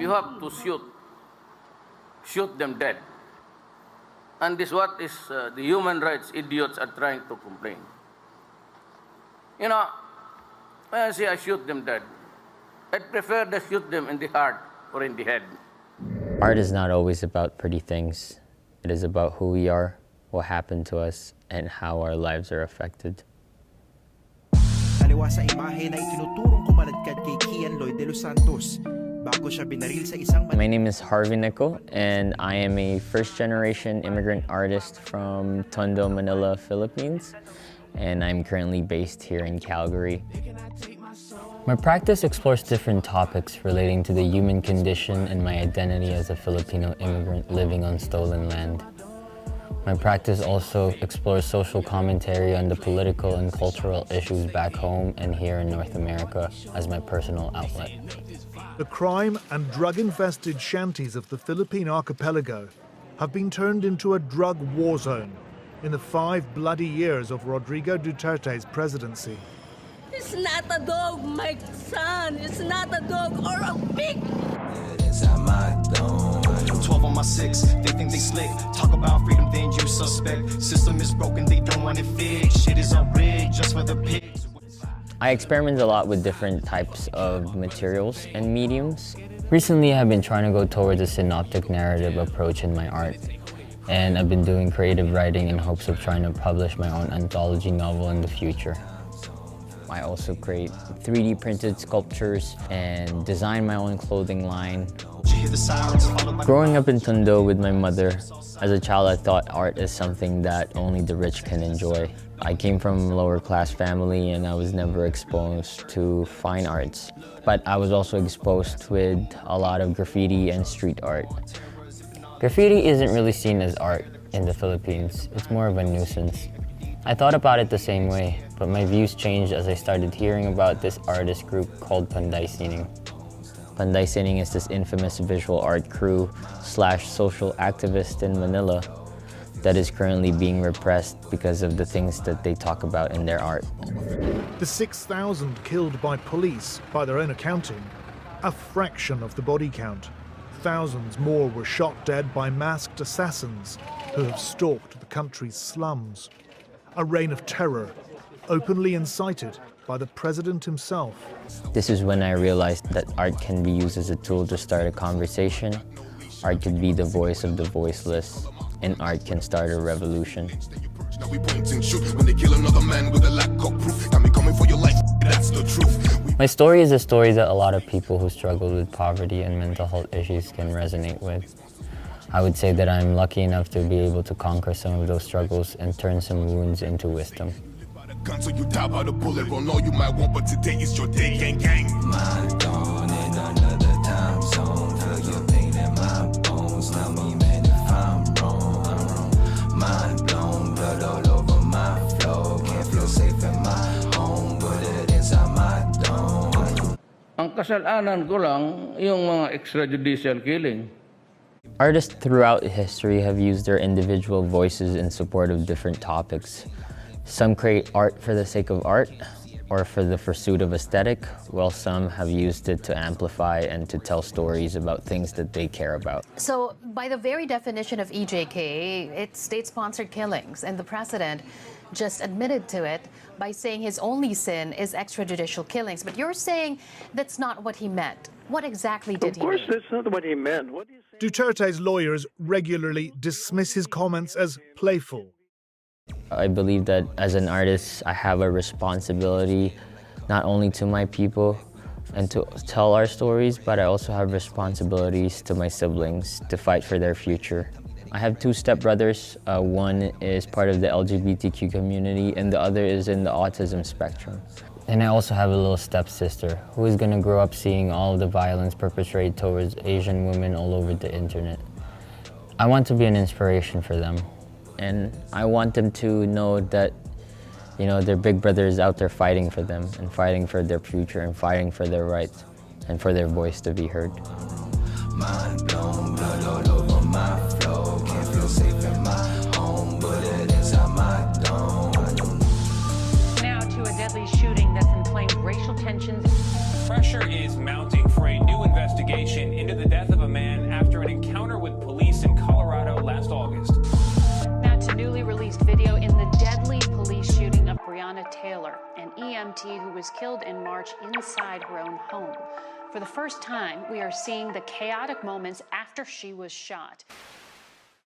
you have to shoot them dead. And this what is the human rights idiots are trying to complain. You know, when I say I shoot them dead, I'd prefer to shoot them in the heart or in the head. Art is not always about pretty things. It is about who we are, what happened to us, and how our lives are affected. Taliwa sa imahe na itinuturong kumaladkad kay Kian Lloyd de los Santos bago siya binaril sa isang... My name is Harvey Nichol, and I am a first-generation immigrant artist from Tondo, Manila, Philippines, and I'm currently based here in Calgary. My practice explores different topics relating to the human condition and my identity as a Filipino immigrant living on stolen land. My practice also explores social commentary on the political and cultural issues back home and here in North America as my personal outlet. The crime and drug-infested shanties of the Philippine archipelago have been turned into a drug war zone in the 5 bloody years of Rodrigo Duterte's presidency. It's not a dog, my son. It's not a dog or a pig. 12 on my 6, they think they slick. Talk about freedom, then you suspect. System is broken, they don't want it fixed. Shit is rigged just for the pigs. I experiment a lot with different types of materials and mediums. Recently, I've been trying to go towards a synoptic narrative approach in my art. And I've been doing creative writing in hopes of trying to publish my own anthology novel in the future. I also create 3D printed sculptures and design my own clothing line. Growing up in Tondo with my mother, as a child I thought art is something that only the rich can enjoy. I came from a lower class family and I was never exposed to fine arts. But I was also exposed with a lot of graffiti and street art. Graffiti isn't really seen as art in the Philippines. It's more of a nuisance. I thought about it the same way, but my views changed as I started hearing about this artist group called Panday Sining. Panday Sining is this infamous visual art crew / social activist in Manila that is currently being repressed because of the things that they talk about in their art. The 6,000 killed by police, by their own accounting, a fraction of the body count. Thousands more were shot dead by masked assassins who have stalked the country's slums. A reign of terror, openly incited by the president himself. This is when I realized that art can be used as a tool to start a conversation. Art could be the voice of the voiceless, and art can start a revolution. My story is a story that a lot of people who struggle with poverty and mental health issues can resonate with. I would say that I'm lucky enough to be able to conquer some of those struggles and turn some wounds into wisdom. Ang kasalanan ko lang yung mga extrajudicial killing. Artists throughout history have used their individual voices in support of different topics. Some create art for the sake of art or for the pursuit of aesthetic, while some have used it to amplify and to tell stories about things that they care about. So, by the very definition of EJK, it's state-sponsored killings, and the president just admitted to it by saying his only sin is extrajudicial killings. But you're saying that's not what he meant. What exactly did he mean? Of course, that's not what he meant. What do you say? Duterte's lawyers regularly dismiss his comments as playful. I believe that as an artist, I have a responsibility not only to my people and to tell our stories, but I also have responsibilities to my siblings to fight for their future. I have 2 stepbrothers. One is part of the LGBTQ community and the other is in the autism spectrum. And I also have a little stepsister who is going to grow up seeing all of the violence perpetrated towards Asian women all over the internet. I want to be an inspiration for them. And I want them to know that, you know, their big brother is out there fighting for them and fighting for their future and fighting for their rights and for their voice to be heard. Mind blown, blood all over my flow. Can't feel safe in my home, bullet inside my dome. Now to a deadly shooting that's inflamed racial tensions. Pressure is mounting for a new investigation into the death surprised. Now to newly released video in the deadly police shooting of Breonna Taylor, an EMT who was killed in March inside her own home. For the first time, we are seeing the chaotic moments after she was shot.